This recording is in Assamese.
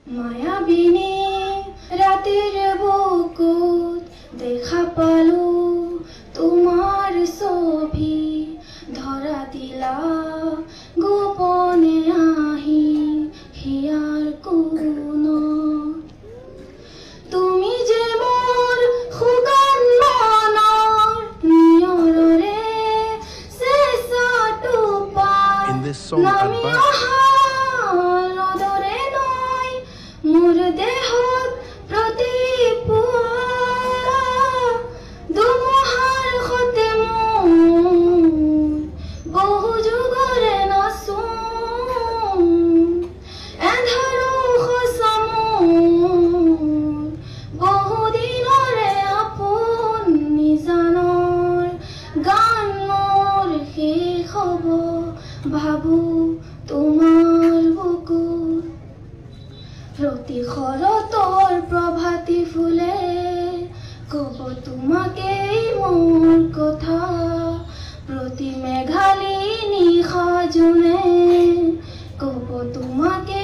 মায়াবিনী ৰাতেৰ বুকুত দেখা পালো তোমাৰ ছবি ধৰা দিলা গোপনে আহি হিয়াৰ কোন তুমি যে মোৰ খুগান মনৰ নিয়ৰৰে চেষ্টাটো পাই নামি অহা ৰদৰে নৈ মোৰ দেহত প্ৰতিপুৱা দুমুহাৰ সতে মোৰ বহু যুগৰে নাচোন এন্ধাৰো সঁচামোৰ বহুদিনৰে আপোন নিজানৰ গান মোৰ শেষ হ'ব ভাবো তোমাৰ বুকুত প্ৰতি শৰতৰ প্ৰভাতী ফুলে ক'ব তোমাকেই মোৰ কথা প্ৰতি মেঘালী নিশা জোনে ক'ব তোমাকে